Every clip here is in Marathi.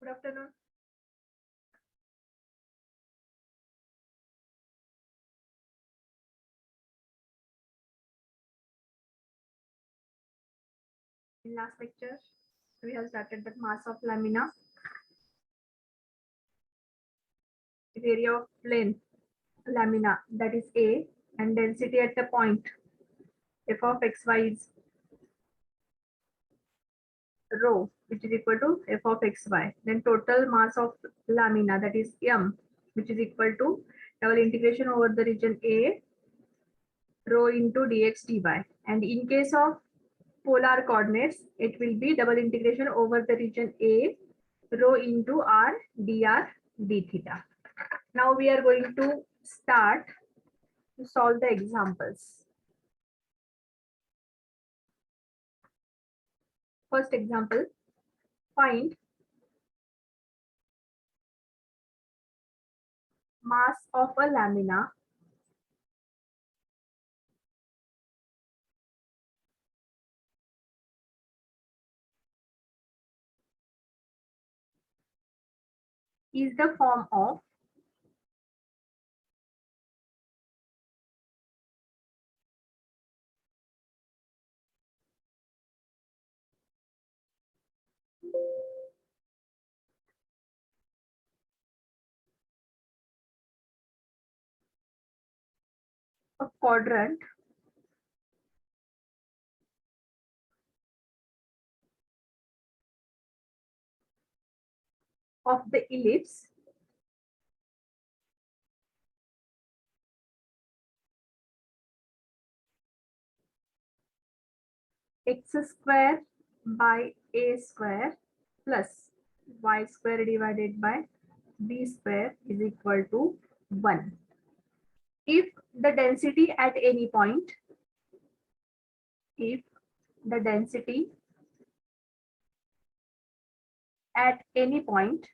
Good afternoon. In last lecture, we have started the mass of lamina, area of plane lamina, that is A, and density at the point f of xy is rho, which is equal to f of xy. Then total mass of lamina, that is m, which is equal to double integration over the region A, rho into dx dy. And in case of polar coordinates, it will be double integration over the region A, rho into r dr d theta. Now we are going to start to solve the examples. First example, find mass of a lamina is the form of a quadrant of the ellipse x square by a square plus y square divided by b square is equal to 1. If the density at any point, if the density at any point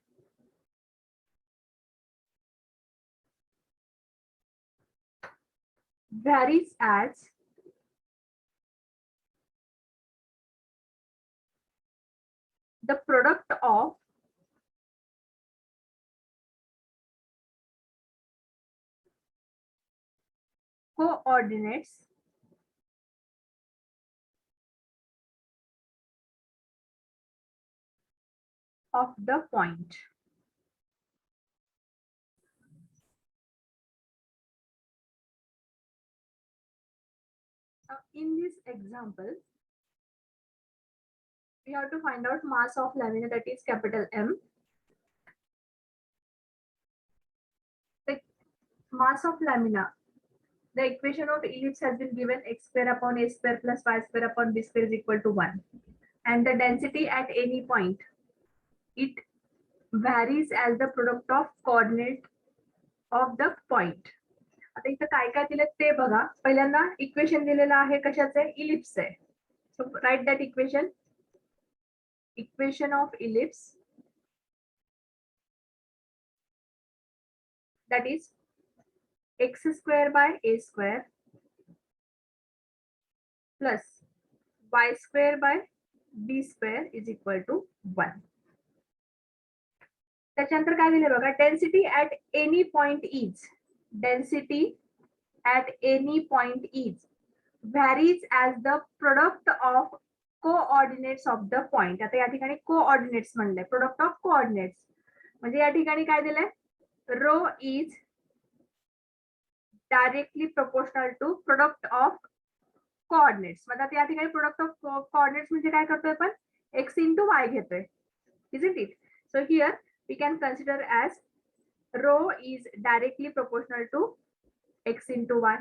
varies as the product of coordinates of the point. In this example, we have to find out mass of lamina, that is capital M. The mass of lamina, the equation of ellipse has been given x square upon a square plus y square upon b square is equal to 1. And the density at any point, it varies as the product of coordinate of the point. आता इथं काय काय दिलं ते बघा. पहिल्यांदा इक्वेशन दिलेलं आहे कशाचं आहे, इलिप्स आहे. So write that equation. Equation of ellipse, that is x square by a square plus y square by b square is equal to 1. त्याच्यानंतर काय दिले बघा, density at any point is, density at any point is varies as the product of coordinates of the point. आता या ठिकाणी कोऑर्डिनेट्स म्हणले, प्रोडक्ट ऑफ कोऑर्डिनेट्स म्हणजे या ठिकाणी काय दिलंय, rho is directly proportional to product of coordinates. म्हणजे या ठिकाणी प्रोडक्ट ऑफ कोऑर्डिनेट्स म्हणजे काय करतोय आपण, एक्स इंटू वाय घेतोय, isn't it? So here we can consider as rho is directly proportional to x into y.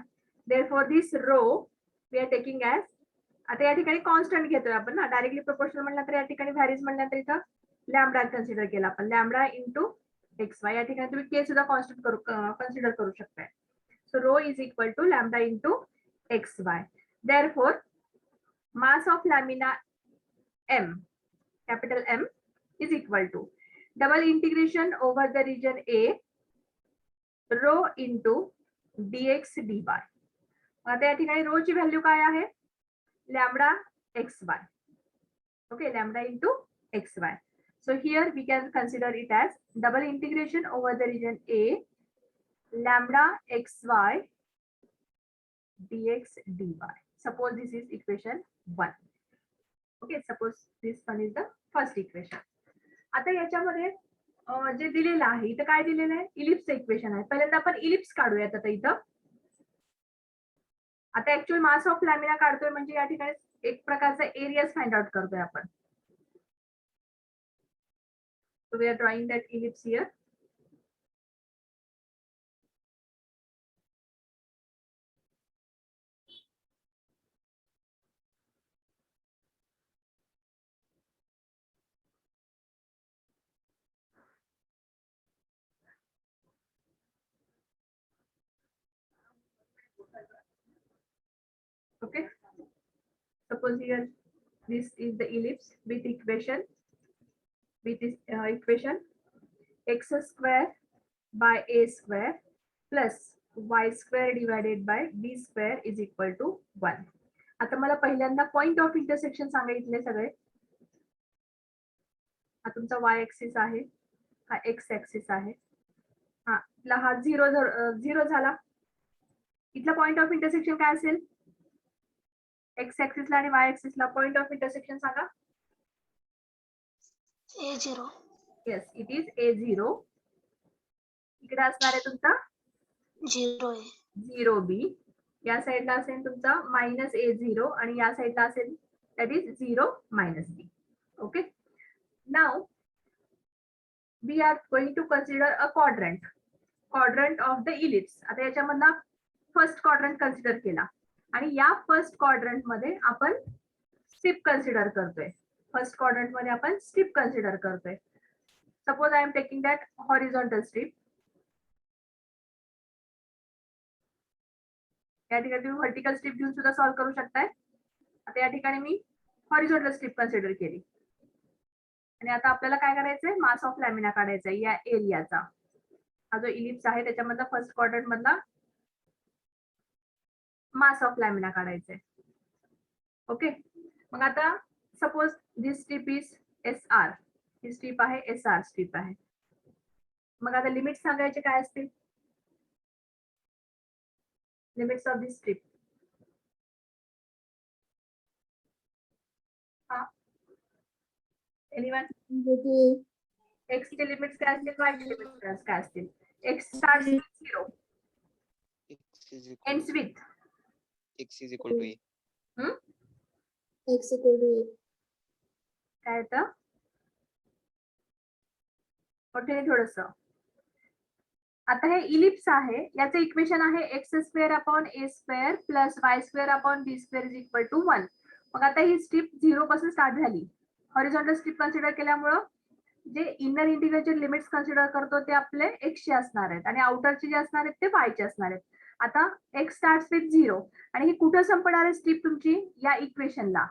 Therefore this rho we are taking as, आता या ठिकाणी कॉन्स्टंट घेतोय आपण ना, डायरेक्टली प्रोपोर्शनल म्हणल्यानंतर या ठिकाणी व्हॅरीज म्हणल्यानंतर इथं लॅम्बडा कन्सिडर केला आपण, लॅम्बडा इंटू एक्स वाय. या ठिकाणी तुम्ही के सुद्धा कॉन्स्टंट कन्सिडर करू शकताय. So rho is equal to lambda into x y. Therefore mass of lamina M, capital M, is equal to double integration over the region A, rho into dx dy. आता या ठिकाणी रो ची व्हॅल्यू काय आहे, lambda x Y. Okay, lambda into x Y. So here we can consider it as double integration over the region A, lambda xy dx dy. Suppose this is equation 1. Okay, suppose this one is the first equation. आता याच्यामध्ये जे दिलेलं आहे इथं काय दिलेलं आहे, इलिप्स इक्वेशन आहे. पहिल्यांदा आपण इलिप्स काढूयात आता इथं. आता ऍक्च्युअल मास ऑफ लॅमिना काढतोय म्हणजे या ठिकाणी एक प्रकारचा एरियाज फाइंड आउट करतोय आपण. So we are drawing that ellipse here. Okay. Suppose here this is the ellipse with equation x square by a square plus y square divided by b square is equal to 1. आता मला पहिल्यांदा पॉइंट ऑफ इंटरसेक्शन सांगितले सगळे. हा तुमचा y ऍक्सिस आहे, हा x ऍक्सिस आहे. हा झिरो झाला. इथला पॉइंट ऑफ इंटरसेक्शन काय असेल? एक्स ऍक्सिसला आणि वाय ऍक्सिसला पॉइंट ऑफ इंटरसेक्शन सांगा. A0. Yes, it is A0. इकडे असणार आहे तुमचा 0A. 0B. या साइडला असेल तुमचा -A0 आणि या साइडला असेल that is 0 -B. Okay. Now we are going to consider a quadrant of the ellipse. आता याच्यामधला फर्स्ट क्वाड्रंट कन्सिडर केला आणि या फर्स्ट क्वाड्रंट मध्ये आपण स्ट्रिप कन्सिडर करतोय. फर्स्ट क्वाड्रंट मध्ये आपण स्ट्रिप कन्सिडर करतोय. Suppose I am taking that horizontal strip. या ठिकाणी तुम्ही व्हर्टिकल स्ट्रिप घेऊन सुद्धा सॉल्व्ह करू शकताय. आता या ठिकाणी मी हॉरिझॉन्टल स्ट्रिप कन्सिडर केली आणि आता आपल्याला काय करायचंय, मास ऑफ लॅमिना काढायचा या एरियाचा. हा जो इलिप्स आहे त्याच्यामधला फर्स्ट क्वाड्रंट मधला मास ऑफ लॅमिना काढायचंय. ओके. मग आता suppose this strip is SR. He strip आहे SR स्ट्रिप आहे. मग आता लिमिट सांगायचे काय असतील? Limits of this strip. हा, एनीवन? एक्स चे लिमिट्स काय असतील, वाय चे लिमिट्स काय असतील? X starts with 0 ends with x is equal to a. X equal to A. काय येतं? मोठे थोडस. आता हे इलिप्स आहे, याचं इक्वेशन आहे x square upon a square plus y square upon b square is equal to 1. मग आता ही स्ट्रिप 0 पासून स्टार्ट झाली. हॉरिझॉन्टल स्ट्रिप कन्सिडर केल्यामुळं जे इनर इंटिग्रलचे लिमिट्स कन्सिडर करतो ते आपले x चे असणार आहेत आणि आउटरचे जे असणार आहेत ते y चे असणार आहेत. आता x स्टार्ट्स विथ 0 आणि ही कुठं संपणार आहे स्ट्रिप तुमची? या इक्वेशनला.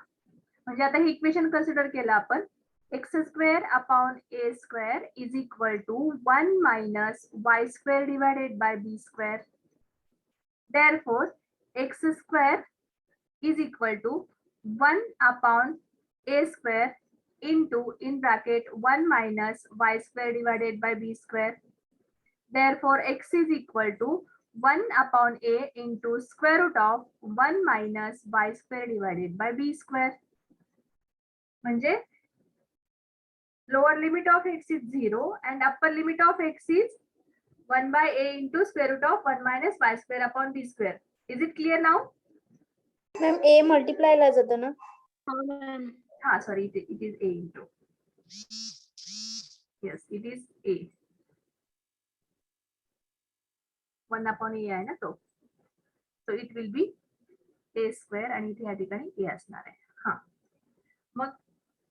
म्हणजे आता हे इक्वेशन कन्सिडर केलं आपण, x square upon a square is equal to 1 minus y square divided by b square. Therefore x square is equal to 1 upon a square into in bracket 1 minus y square divided by b square. Therefore x is equal to 1 upon a into square root of 1 minus y square divided by b square. म्हणजे lower limit of x is 0 and upper limit of x is 1 by a into square root of 1 minus y square upon b square. Is it clear now? Ma'am, A multiply ला जातं ना? हो ma'am. Sorry, it is a into. Yes, it is a. 1 upon a आहे ना तो. So it will be a square आणि इथे या ठिकाणी a असणार आहे. हा, मग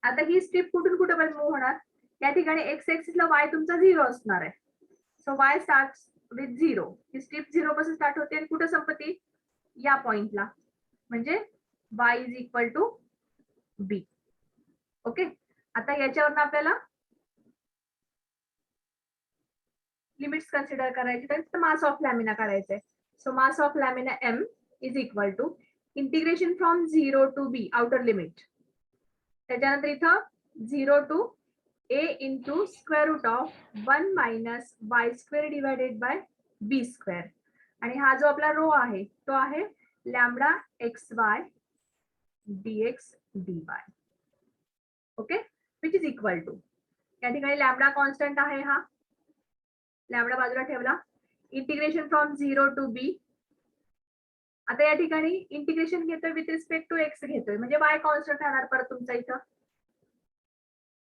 आता ही स्ट्रिप कुठून कुठे पण मूव्ह होणार? या ठिकाणी x ऍक्सिसला y तुमचा 0 असणार आहे. So y starts with 0. He strip 0 पासून स्टार्ट होते आणि कुठे संपते? या पॉइंटला. म्हणजे y is equal to b. Okay. आता याच्यावरून आपल्याला लिमिट्स कन्सिडर करायचे, तर मास ऑफ लॅमिना काढायचंय. So mass of lamina m is equal to integration from 0 to b outer limit. त्याच्यानंतर इथं 0 to a into square root of 1 minus y square divided by b square. आणि हा जो आपला रो आहे तो आहे lambda x y dx dy. Okay, which is equal to, या ठिकाणी लॅमडा कॉन्स्टंट आहे, हा लॅमडा बाजूला ठेवला. Integration from 0 to b. आता या ठिकाणी इंटिग्रेशन घेतोय विथ रिस्पेक्ट टू एक्स घेतोय, म्हणजे y कॉन्स्टंट राहणार परत तुमचा इथं.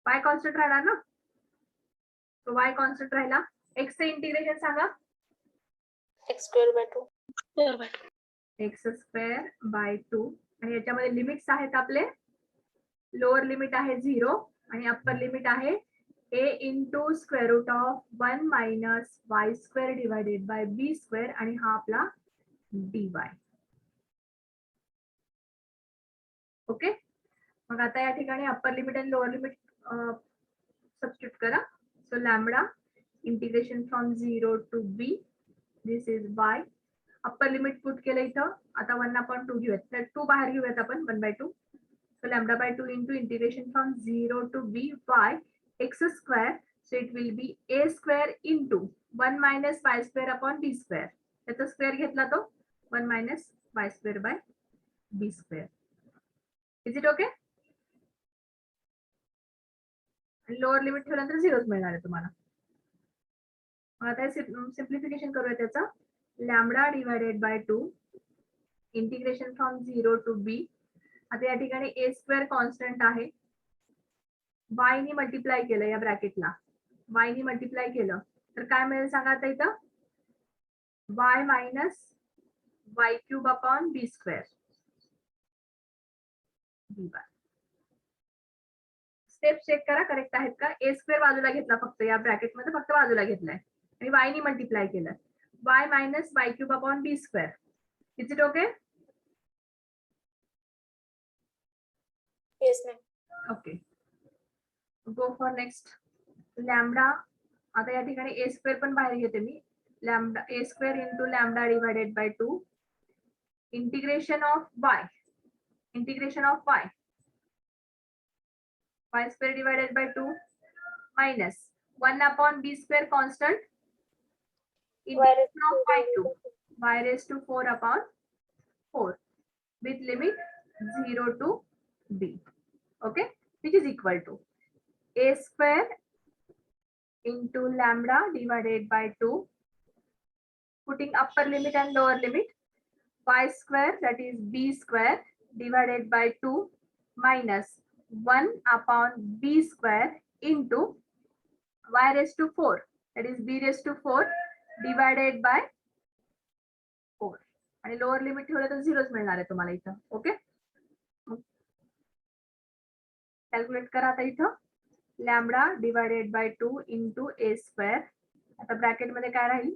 y कॉन्स्टंट राहणार ना, तो y कॉन्स्टंट राहिला. x चे इंटिग्रेशन सांगा. X square by 2 x square by 2. आणि याच्यामध्ये लिमिट्स आहेत आपले. लोअर लिमिट आहे 0 आणि अप्पर लिमिट आहे a into square root of 1 minus y square divided by b square आणि हा आपला dy. ओके, मग आता या ठिकाणी अप्पर लिमिट आणि लोअर लिमिट सबस्टिट्यूट करा. So lambda integration from 0 to b, this is y. Upper limit put केलं इथं. आता 1/2 घेऊयात, तर 2 बाहेर घेऊयात आपण 1/2. So lambda by 2 into integration from 0 to b y x square. So it will be a square into 1 minus y square upon b square. त्याचा स्क्वेअर घेतला तो 1 minus y square by b square. Is it okay? Lower limit ठेवल्यानंतर 0 मिळणार आहे तुम्हाला. आता सिम्प्लिफिकेशन करूया त्याचा. Lambda divided by 2 integration from 0 to b. आता या ठिकाणी a स्क्वेअर कॉन्स्टंट आहे. y नी मल्टिप्लाय केलं या ब्रॅकेटला, y नी मल्टिप्लाय केलं तर काय मिळेल सांगा आता इथं. y minus y cube upon b square dy. Step check करा करेक्ट आहेत का. a स्क्वेअर बाजूला घेतला फक्त, या ब्रॅकेट मध्ये फक्त बाजूला घेतलाय आणि y नी मल्टिप्लाय केलं. y minus y cube upon b square. Is it okay? Yes ma'am. Okay, go for next. Lambda, आता या ठिकाणी a स्क्वेअर पण बाहेर घेते मी. Lambda a square into lambda divided by 2 integration of y, integration of y, y square divided by 2 minus 1 upon b square constant integration of y cube y raised to 4 upon 4 with limit 0 to b. Okay, which is equal to a square into lambda divided by 2, putting upper limit and lower limit, y square that is b square divided by 2 minus 1 upon b square into y raised to 4 that is b raised to 4 divided by 4. आणि लोअर लिमिट ठेवलं तर 0च मिळणार आहे तुम्हाला इथं. ओके, कॅल्क्युलेट करा आता इथं. Lambda divided by 2 into a square. आता ब्रॅकेट मध्ये काय राहील,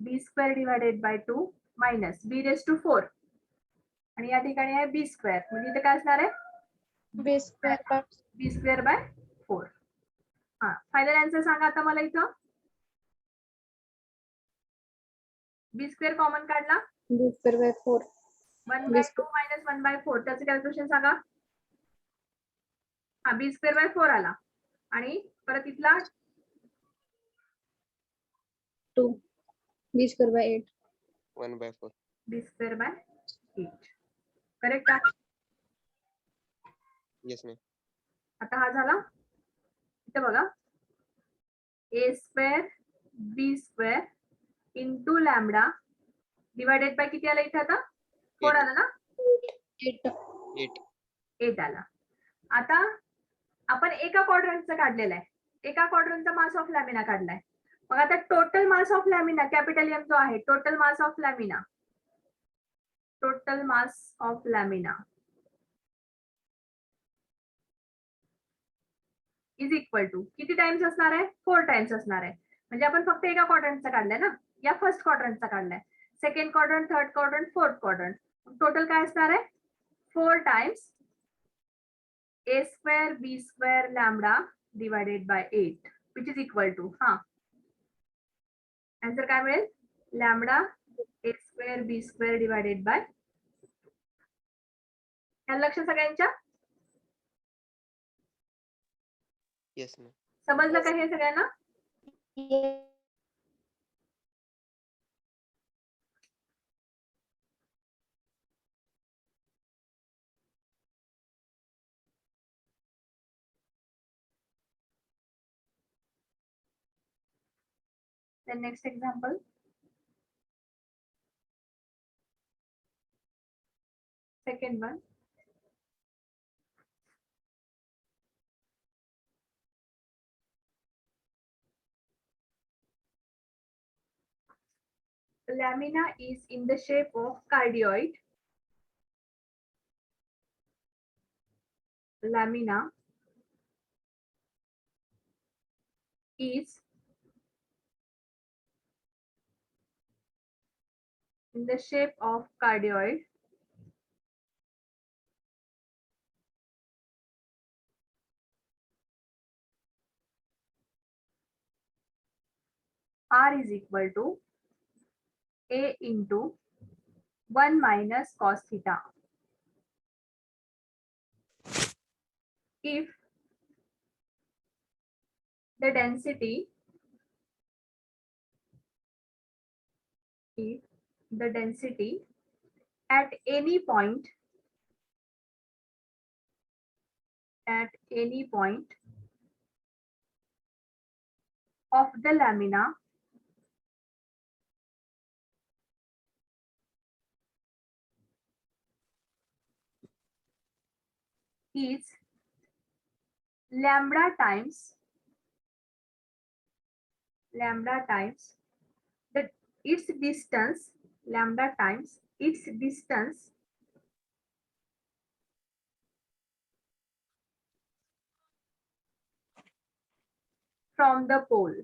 b square divided by 2 minus b raise to 4 आणि या ठिकाणी आहे बी स्क्वेअर, म्हणजे इथे काय असणार आहे बी स्क्वेअर बाय 4. हा, फायनल आन्सर सांगा आता मला इथं. बी स्क्वेअर कॉमन काढला, बी स्क्वेअर बाय 4 1/2 मायनस 1/4, त्याचं कॅल्क्युलेशन सांगा. हा, बी स्क्वेअर बाय 4 आला आणि परत इथला 2 b square by 8 1/4. B square by 8. Correct आहे. Yes ma'am. आता हा झाला. इथे बघा, a square b square into lambda divided by किती आला इथे आता 4 आला ना, 8 आला. आता आपण एका क्वाड्रंटचं काढलेलं आहे, एका क्वाड्रंटचा मास ऑफ लॅमिना काढलाय. मग आता total mass of lamina capital M जो आहे, total mass of lamina, total mass of lamina is equal to किती टाइम्स असणार आहे, 4 टाइम्स असणार आहे. म्हणजे आपण फक्त एका क्वाड्रंटचा काढलाय ना, या फर्स्ट क्वाड्रंटचा काढलाय, second quadrant, third quadrant, fourth quadrant. Total काय असणार आहे 4 times a square b square lambda divided by 8 which is equal to, हा आन्सर काय मिळेल, lambda a square b square divided by. लक्ष सगळ्यांच्या. Yes, ma'am. समजलं का हे सगळ्यांना? Then next example. Second one. Lamina is in the shape of cardioid. Lamina is in the shape of cardioid. R is equal to A into 1 minus cos theta. If the density at any point of the lamina is lambda times its distance, lambda times its distance from the pole.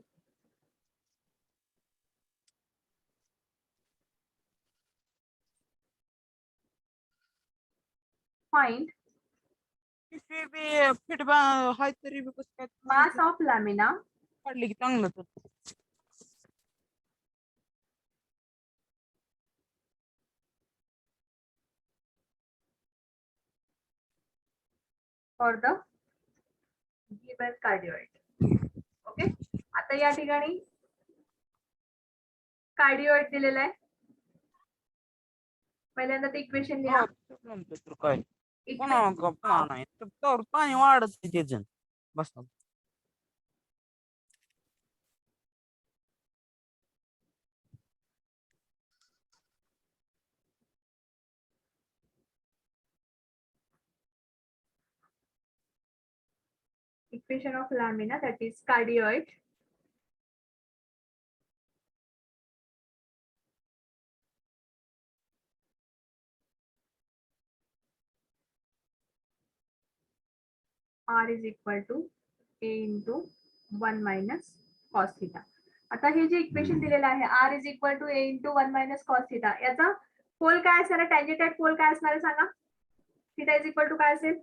Find पिशवी बी फिट हाय तरी बी कसं काय mass of lamina काढली की चांगलं तर for the given cardioid. Okay, आता या ठिकाणी कार्डिओइड दिलेला आहे. पहिल्यांदा ते इक्वेशन लिहा. म्हणतो तर काय Equation कोणा गप्पा नाही तर पाणी वाढत त्याचं बस of lamina, that is cardioid, R is equal to A into 1 minus cos theta. आता हे जे इक्वेशन दिलेलं आहे R is equal to A into 1 minus cos theta, याचा पोल काय असणार आहे, टँजेंट पोल काय असणार आहे सांगा. थीटा इज इक्वल टू काय असेल?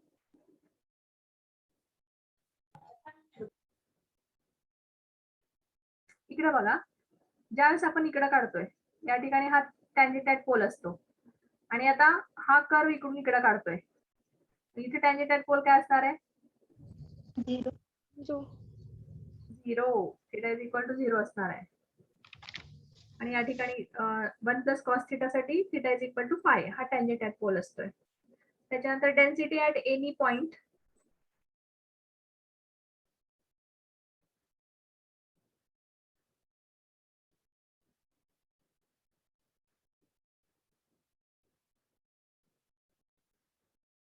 इकडे बघा, ज्यावेळेस आपण इकडे काढतोय या ठिकाणी हा टँजेंट पोल असतो आणि आता हा कर्व इकडून इकडे काढतोय, इथे टँजेंट पोल काय असणार आहे? 0. थीटा इज इक्वल टू 0 असणार आहे. आणि या ठिकाणी 1 प्लस कॉस थीटा साठी theta is equal to phi हा टँजेंट पोल असतोय. त्याच्यानंतर density at any point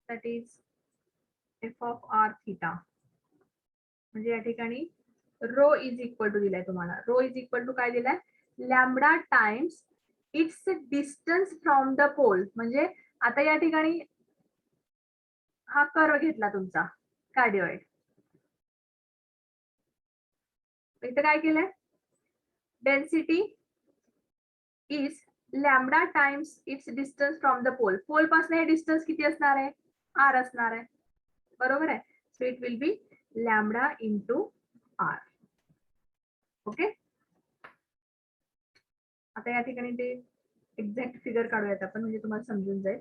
that is f of r theta. म्हणजे या ठिकाणी रो इज इक्वल टू दिलाय तुम्हाला. रो इज इक्वल टू काय दिलाय? Lambda times its distance from the pole. म्हणजे आता या ठिकाणी हा कर्व घेतला तुमचा कार्डिओइड, इथे काय केलंय? Density is lambda times its distance from the pole. Pole पासून हे डिस्टन्स किती असणार आहे? आर असणार आहे, बरोबर आहे. So it will be lambda into r. Okay, आता या ठिकाणी ते एक्झॅक्ट फिगर काढूयात आपण, म्हणजे तुम्हाला समजून जाईल.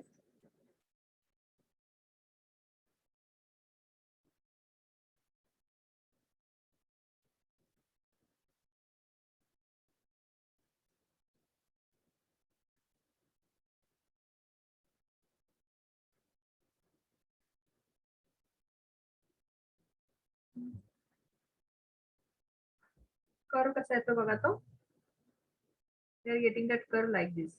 कर्व कसा येतो बघा तो. We are getting that curve like this.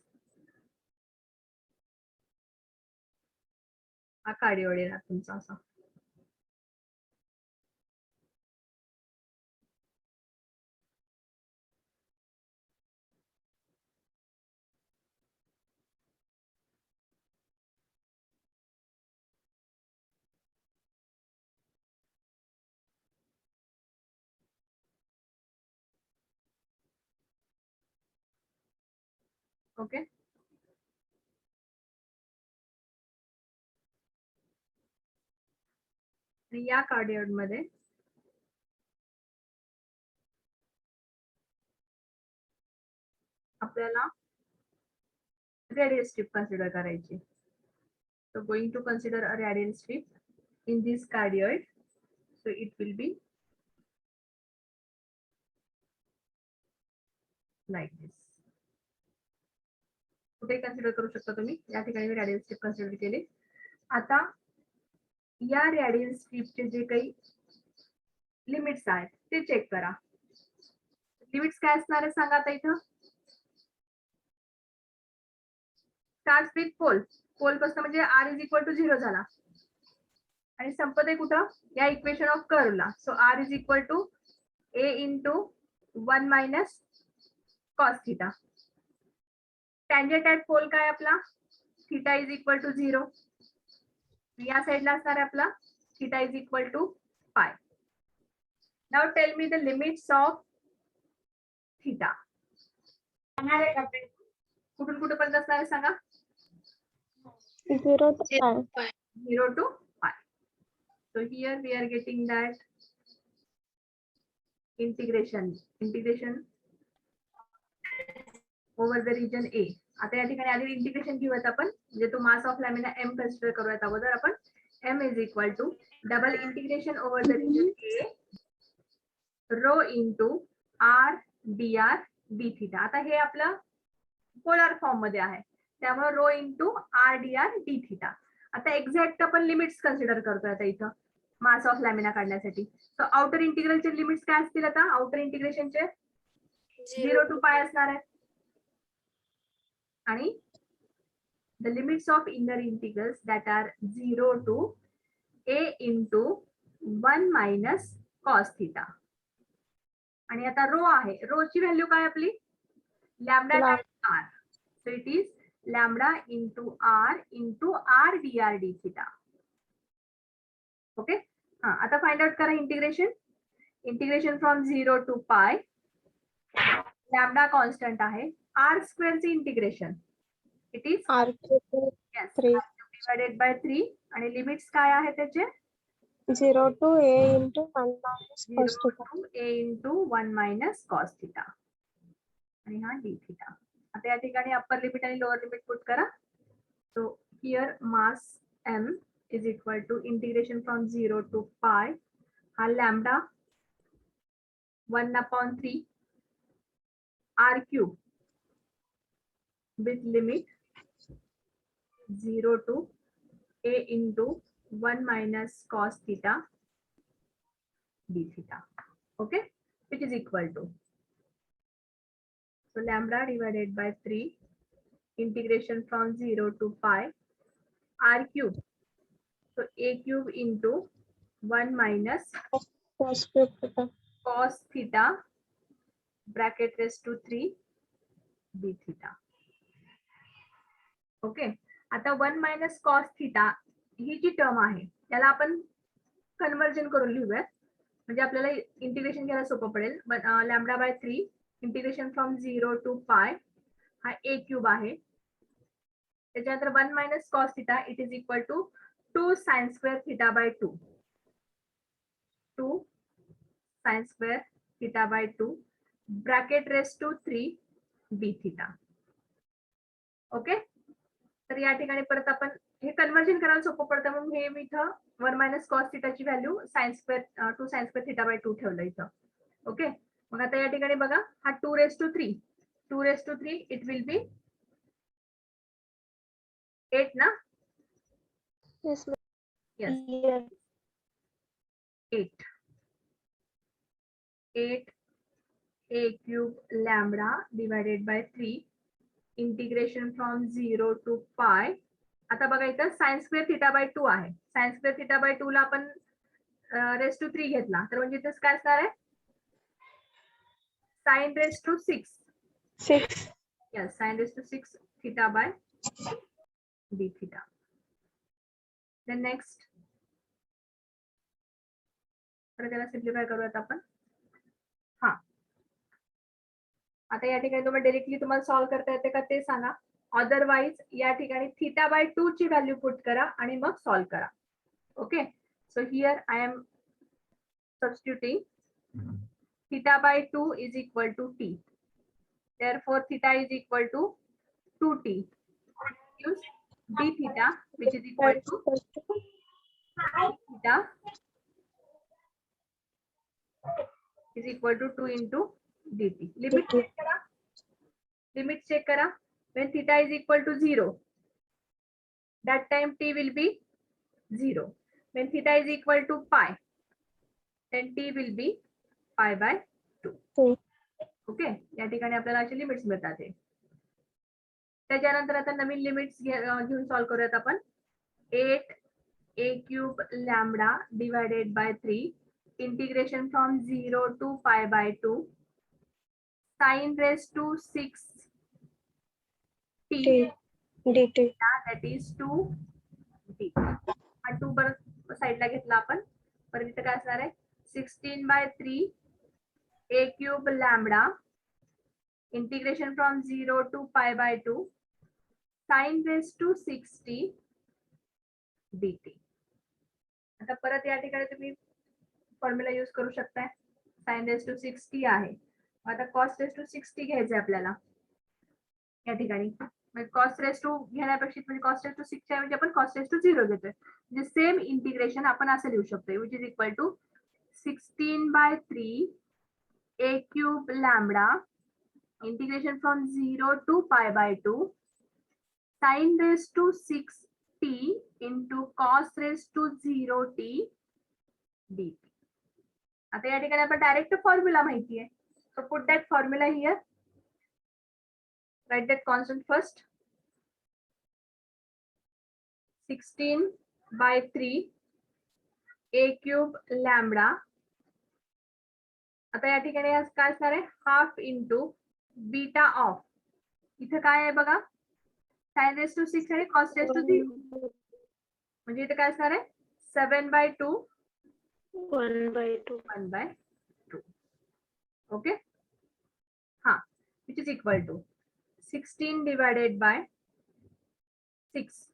हा कार्डिओइड येणार तुमचा असा. ओके. आणि या कार्डिओइड मध्ये आपल्याला रेडियल स्ट्रिप कन्सिडर करायची. So going to consider a radial strip in this cardioid. So it will be like this. कुठे कन्सिडर करू शकता तुम्ही. या ठिकाणी मी रॅडियल स्ट्रिप कन्सिडर केली. आता या रॅडियल स्ट्रिपचे जे काही लिमिट्स आहेत ते चेक करा. लिमिट्स काय असणार आहे सांगा आता इथं. Start with pole. पोल पासून म्हणजे r इज इक्वल टू 0 झाला आणि संपत आहे कुठं या इक्वेशन ऑफ कर्वला. So r is equal to a into 1 minus cos theta. Tangent at pole काय आपला थिटा इज इक्वल टू 0. या साईडला असणार आहे आपला थिटा इज इक्वल टू पाय. Now tell me the limits of theta. कुठून कुठपर्यंत असणार आहे सांगा. 0 to pi. 0 to pi. So here we are getting that integration over the region A. आता या ठिकाणी आधी इंटिग्रेशन घेऊयात आपण म्हणजे तो mass of lamina m consider करूयात अगोदर आपण. m is equal to double integration over the region A rho into r dr d theta. आता हे आपलं पोलर फॉर्म मध्ये आहे त्यामुळे rho into r dr d theta. आता एक्झॅक्ट आपण लिमिट्स कन्सिडर करतोय आता इथं मास ऑफ लॅमिना काढण्यासाठी. सो आउटर इंटिग्रलचे लिमिट्स काय असतील आता. आउटर इंटिग्रेशनचे 0 टू पाय असणार आहेत आणि the limits of inner integrals that are 0 to a into 1 minus cos theta. आणि आता रो आहे. रो ची व्हॅल्यू काय आपली lambda times r. So it is lambda into r into r dr d theta. Okay. हा आता फाइंड आउट करा integration. Integration from 0 to pi. Lambda constant आहे. r स्क्वेअर चे integration it is R cube 3. Divided by 3 आणि लिमिट्स काय आहे त्याचे 0 to a into 1 minus 0 cos theta. to a into 1 minus cos theta. आणि हा d theta. आता या ठिकाणी अप्पर लिमिट आणि लोअर लिमिट पुट करा. So here mass m is equal to integration from 0 to pi. हा lambda 1/3 r cube with limit 0 to a into 1 minus cos theta d theta. Okay, which is equal to, so lambda divided by 3 integration from 0 to pi r cube. So a cube into 1 minus Cos cube theta. cos theta bracket raised to 3 d theta. Okay. आता 1 मायनस कॉस थिटा ही जी टर्म आहे त्याला आपण कन्वर्जन करून लिहूयात म्हणजे आपल्याला इंटिग्रेशन घ्यायला सोपं पडेल. Lambda by 3 integration from 0 to pi हा a क्यूब आहे. त्याच्यानंतर 1 minus cos theta it is equal to 2 sine square theta by 2. 2 sine square theta by 2 bracket raise to 3 d theta. Okay. तर या ठिकाणी परत आपण हे कन्वर्जन करायला सोपं पडतं म्हणून हे मी इथं 1 मायनस कॉस थिटाची value sine square 2 sine square theta by 2 ठेवलं इथं. ओके. मग आता या ठिकाणी बघा हा 2 raise to 3 it will be 8 ना. Yes, ma'am. Yes. Yes. 8. 8a cube lambda divided by 3 integration from 0 to पाय. आता बघा इथं साइन स्क्वेअर थिटा बाय 2 आहे. साइन स्क्वेअर थिटा बाय 2 ला आपण रेस टू 3 घेतला तर म्हणजे इथं काय असणार आहे sine raise to 6. 6. Yes, sine raise to 6 theta by d theta. Then next तर त्याला सिम्प्लिफाय करूयात आपण. हा, आता या ठिकाणी तुम्हाला डायरेक्टली तुम्हाला सॉल्व्ह करता येते का ते सांगा. अदरवाइज या ठिकाणी थिटा बाय 2 ची व्हॅल्यू पुट करा आणि मग सॉल्व्ह करा. Okay, so here I am substituting theta by 2 is equal to t. Therefore, theta is equal to 2t. Use d theta, which is equal to theta is equal to 2 into dt. Limit check करा. Limit check करा. When theta is equal to 0, that time t will be 0. When theta is equal to pi, then t will be pi by 2. Okay, या ठिकाणी आपल्याला अशी लिमिट्स मिळतात. त्याच्यानंतर आता नवीन लिमिट्स घेऊन सॉल्व्ह करूयात आपण. 8a cube lambda divided by 3 integration from 0 to pi by 2 sin raised to 6 t dt. that is 2 t. हा 2 बर साइडला घेतला आपण. परत इथं काय असणार आहे 16 by 3 a cube lambda integration from 0 to pi by 2 sin raised to 6t dt. आता परत या ठिकाणी तुम्ही फॉर्म्युला यूज करू शकताय. sin raised to 6t आहे. आता cos raised to 6t घ्यायचे आपल्याला या ठिकाणी. cos raised to घेण्यापेक्षा म्हणजे cos raised to 6 च्या ऐवजी आपण cos raised to 0 घेतोय. म्हणजे सेम इंटिग्रेशन आपण असं लिहू शकतोय which is equal to 16 by 3 a cube lambda integration from 0 to pi by 2 sin raised to 6t into cos raised to 0t dt. आता या ठिकाणी आपण डायरेक्ट फॉर्म्युला माहिती आहे. So put that formula here. Write that constant first. 16 by 3 a cube lambda. आता या ठिकाणी काय असणार आहे हाफ इंटू बीटा ऑफ. इथे काय आहे बघा साइन रेस टू 6 आणि कॉस रेस टू 0. म्हणजे इथे काय असणार आहे 7/2 1/2. ओके, हा, which is equal to 16 divided by 6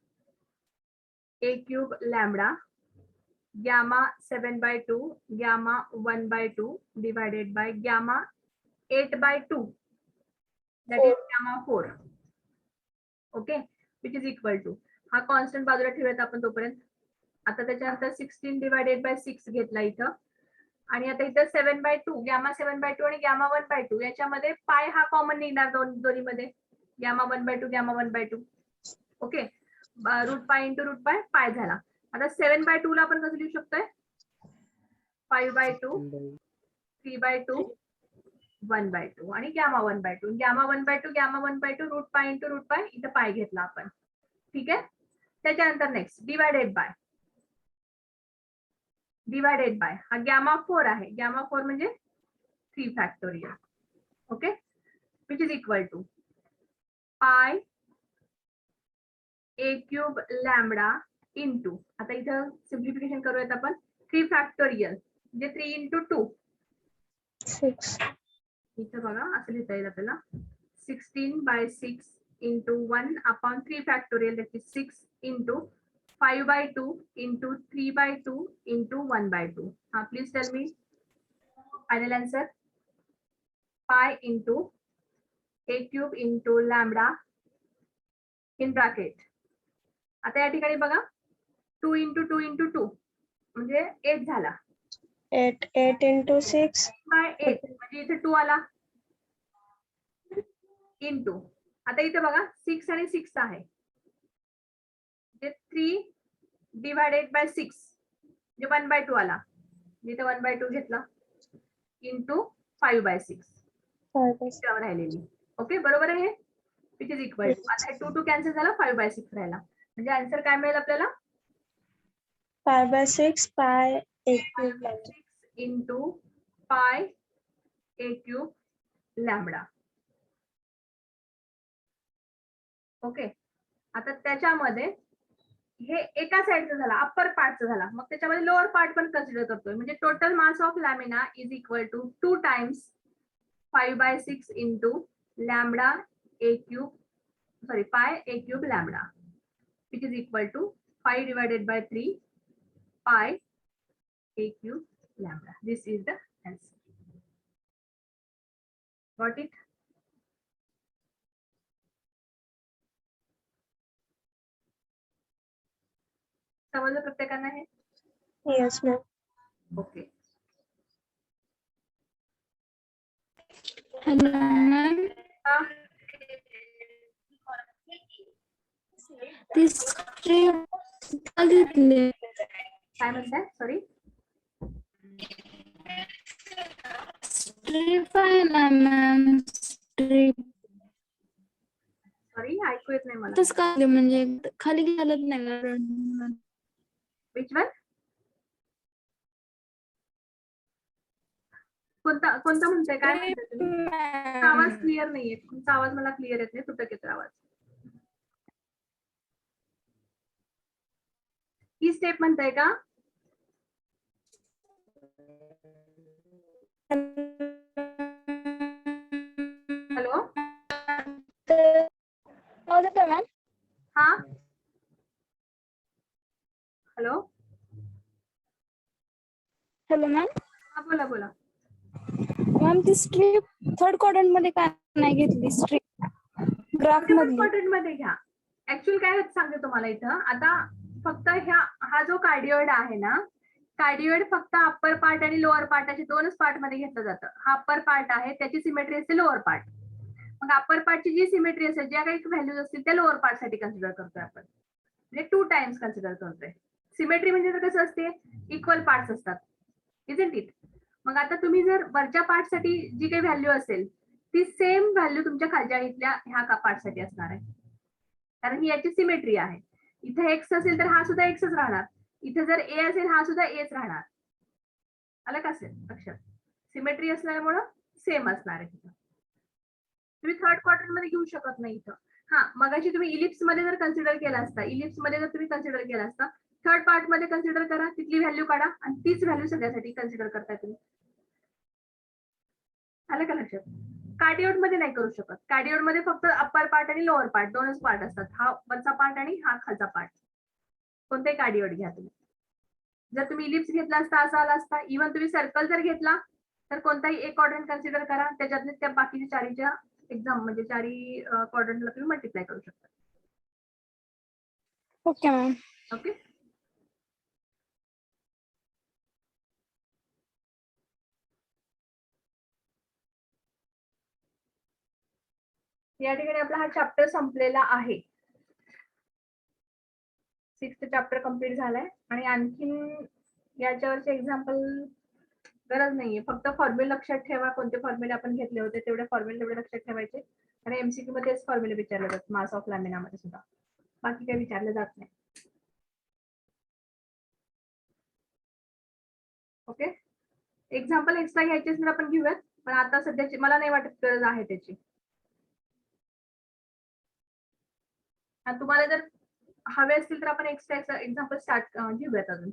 a cube lambda gamma 7/2 gamma 1/2 divided by gamma 8/2 that is gamma 4. Okay, which is equal to हा कॉन्स्टंट बाजूला ठेवूयात आपण तोपर्यंत. आता त्याच्यानंतर 16 divided by 6 घेतला इथं आणि आता इथं 7/2 gamma 7/2 आणि gamma 1/2 याच्यामध्ये पाय हा कॉमन निघणार दोन्हीमध्ये gamma 1/2 gamma 1/2. Okay, root pi into root pi pi झाला. आता 7/2 ला आपण कसं लिहू शकतोय 5/2 3/2 1/2 आणि gamma 1/2 gamma 1/2 gamma 1/2 root pi into root pi इथं पाय घेतला आपण. ठीक आहे, त्याच्यानंतर नेक्स्ट डिवायडेड बाय हा गॅमा 4 आहे. गॅमा 4 म्हणजे 3 factorial. Okay, which is equal to pi a cube lambda into आता इथं सिम्प्लिफिकेशन करूयात आपण 3 फॅक्टोरियल म्हणजे 3 into 2 6. इथं बघा असं लिहिता येईल आपल्याला 16/6 into 1/3 factorial that is 6 into 5/2 into 3/2 into 1/2. Please tell me final answer. Pi into a cube into lambda in bracket. आता या ठिकाणी बघा 2 into 2 into 2 म्हणजे 8 झाला. 8 into 6 by 8 म्हणजे इथे 2 आला इंटू आता इथे बघा 6 आणि 6 आहे म्हणजे 3 divided by 6 म्हणजे 1/2 आला. इथे 1/2 घेतला इंटू 5/6 टर्म राहिलेली. ओके, बरोबर आहे. विच इज इक्वल टू, आता 2 कॅन्सल झाला, 5/6 राहिला. म्हणजे आन्सर काय मिळेल आपल्याला? 5/6 pi a cube 6 into pi a cube lambda. Okay, आता त्याच्यामध्ये हे एका साईडचा झाला, अप्पर पार्टचा झाला, मग त्याच्यामध्ये लोअर पार्ट पण कन्सिडर करतोय. म्हणजे total mass of lamina is equal to 2 times 5/6 into lambda a cube, sorry pi a cube lambda, which is equal to 5 divided by 3 pi a cube lambda. This is the answer. Got it? समजलं प्रत्येकांना हे? Yes, ma'am. Okay. Hello, ma'am. हा, This strip घेतली. काय म्हणताय? सॉरी, Strip आहे ना मॅम, strip. सॉरी ऐकू येत नाही मला. तसं काय म्हणजे खाली घालत नाही का? Which one? कोणता कोणता म्हणताय? काय म्हणताय तुम्ही? तुमचा आवाज क्लिअर नाहीये. तुमचा आवाज मला क्लिअर येत नाही, तुटक येतोय आवाज. ही स्टेप म्हणताय का? Hello, ma'am. हा, हॅलो, हॅलो मॅम. हा बोला बोला. मॅम ती स्ट्रीप थर्ड क्वाड्रंट मध्ये काय नाही घेतली स्ट्रीप ग्राफ मधली. क्वाड्रंट मध्ये घ्या. ऍक्च्युअली काय होतं सांगते तुम्हाला इथं. आता फक्त हा जो कार्डिओइड आहे ना, कार्डिओइड फक्त अप्पर पार्ट आणि लोअर पार्ट असे दोनच पार्ट मध्ये घेतलं जातं. हा अप्पर पार्ट आहे, त्याची सिमेट्री असते लोअर पार्ट. मग अप्पर पार्टची जी सिमेट्री असेल, ज्या काही व्हॅल्यूज असतील त्या लोअर पार्ट साठी कन्सिडर करतोय आपण. म्हणजे 2 टाइम्स कन्सिडर करतोय. सिमेट्री म्हणजे कसं असते, इक्वल पार्ट्स असतात, इजंट इट. मग आता तुम्ही जर वरच्या पार्ट साठी जी काही व्हॅल्यू असेल ती सेम व्हॅल्यू तुमच्या खालच्या इथल्या ह्या पार्ट साठी असणार आहे, कारण ही याची सिमेट्री आहे. इथे एक्स असेल तर हा सुद्धा एक्सच राहणार, इथे जर ए असेल हा सुद्धा एच राहणार. आलं का लक्षात? सिमेट्री असल्यामुळं सेम असणार आहे. तुम्ही थर्ड क्वार्टर मध्ये घेऊ शकत नाही इथं. हा, मगाशी तुम्ही इलिप्स मध्ये जर कन्सिडर केला असता, इलिप्स मध्ये जर तुम्ही कन्सिडर केला असता, थर्ड पार्ट मध्ये कन्सिडर करा, तिथली व्हॅल्यू काढा आणि तीच व्हॅल्यू सगळ्यासाठी कन्सिडर करताय तुम्ही. आलं का लक्षात? कार्डिओड मध्ये नाही करू शकत. कार्डिओड मध्ये फक्त अप्पर पार्ट आणि लोअर पार्ट दोनच पार्ट असतात, हा वरचा पार्ट आणि हा खालचा पार्ट. कोणताही कार्डिओड घ्या तुम्ही. जर तुम्ही इलिप्स घेतला असता असा आला असता. इव्हन तुम्ही सर्कल जर घेतला तर कोणताही एक क्वाड्रंट कन्सिडर करा, त्याच्यातले त्या बाकीच्या चारीच्या एक्झाम म्हणजे चारी क्वाड्रंटला तुम्ही मल्टिप्लाय करू शकता. Okay ma'am. ओके, या ठिकाणी आपला हा चॅप्टर संपलेला आहे. 6th चॅप्टर कम्प्लीट झालाय आणि आणखीन याच्यावरचे एक्झाम्पल गरज नाहीये. फक्त फॉर्म्युला लक्षात ठेवा, कोणते फॉर्म्युले आपण घेतले होते तेवढे फॉर्म्युले तेवढे लक्षात ठेवायचे. आणि एमसीक्यू मध्येच फॉर्म्युले विचारले जातात, मास ऑफ लॅमिना मध्ये सुद्धा, बाकी काही विचारले जात नाही. ओके, एक्झाम्पल एक्स्ट्रा घ्यायचे तर आपण घेऊयात, पण आता सध्याची मला नाही वाटत गरज आहे त्याची. तुम्हाला जर हवे असतील तर आपण एक्स्ट्रा एक्झाम्पल स्टार्ट घेऊयात अजून.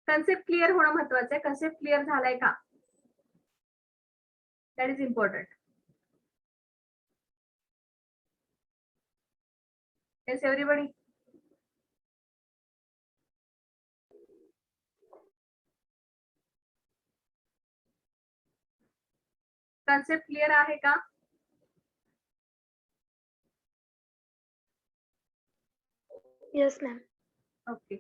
कन्सेप्ट क्लिअर होणं महत्वाचं आहे. कन्सेप्ट क्लिअर झालाय का, that is important. Yes everybody? Concept clear आहे का? Yes, ma'am. Okay,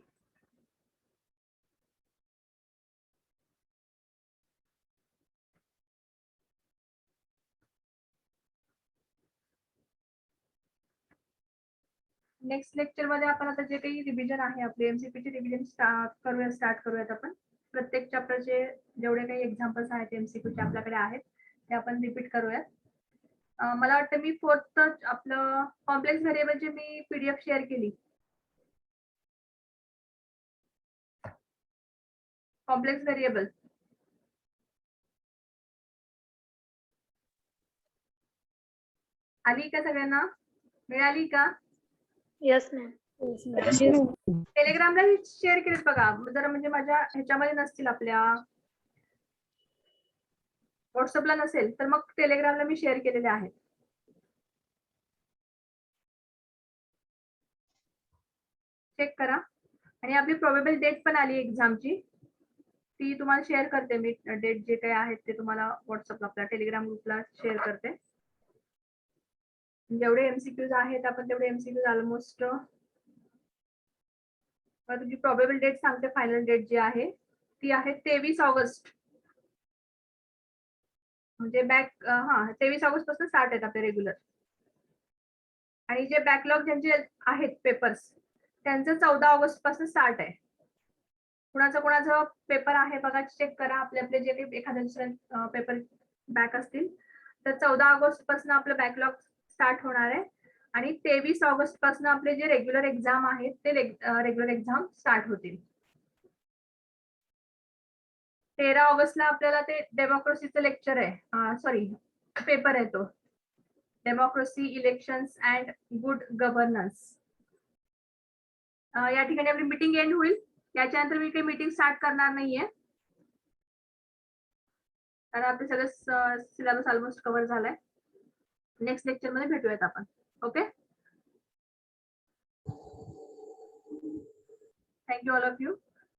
next lecture मध्ये आपण आता जे काही रिव्हिजन आहे आपली एमसीपीची रिव्हिजन स्टार्ट करूयात आपण. प्रत्येक चॅप्टरचे जेवढे काही एक्झाम्पल्स आहेत एमसीक्यूचे आपल्याकडे आहेत ते आपण रिपीट करूयात. मला वाटतं मी फोर्थ आपलं कॉम्प्लेक्स व्हेरिएबलची मी पीडीएफ शेअर केली. कॉम्प्लेक्स व्हेरिएबल आली का सगळ्यांना? मिळाली का? Yes ma'am. टेलिग्रामला शेअर केलेत बघा, जरा म्हणजे माझ्या ह्याच्यामध्ये नसतील, आपल्या व्हॉट्सअपला नसेल तर मग टेलिग्रामला मी शेअर केलेले आहेत. चेक करा. आणि आपली प्रोबेबल डेट पण आली एक्झामची, ती तुम्हाला शेअर करते मी. डेट जे काही आहेत ते तुम्हाला व्हॉट्सअपला आपल्या टेलिग्राम ग्रुपला शेअर करते. जेवढे एमसीक्यूज आहेत आपण तेवढे एमसीक्यूज ऑलमोस्ट तुमची प्रोबेबल डेट सांगते. फायनल डेट जी आहे ती आहे 23 ऑगस्ट. म्हणजे 23 ऑगस्ट पासून स्टार्ट आहेत आपले रेग्युलर. आणि जे बॅकलॉग ज्यांचे आहेत पेपर्स त्यांचं 14 ऑगस्ट पासून स्टार्ट आहे. कुणाचं पेपर आहे बघा, चेक करा. आपले जे काही एखाद्या दुसऱ्या पेपर बॅक असतील तर 14 ऑगस्ट पासून आपलं बॅकलॉग स्टार्ट होणार आहे. आणि 23 ऑगस्ट पासून आपले जे रेग्युलर एक्झाम आहेत ते रेग्युलर एक्झाम स्टार्ट होतील. 13 ऑगस्टला आपल्याला ते डेमोक्रेसीचं लेक्चर आहे, सॉरी पेपर आहे तो, democracy, elections and good governance. या ठिकाणी आपली मीटिंग एंड होईल. याच्यानंतर मी काही मीटिंग स्टार्ट करणार नाहीये, कारण आपले सगळं सिलेबस ऑलमोस्ट कव्हर झालाय. नेक्स्ट लेक्चर मध्ये भेटूयात आपण. Okay, thank you all of you.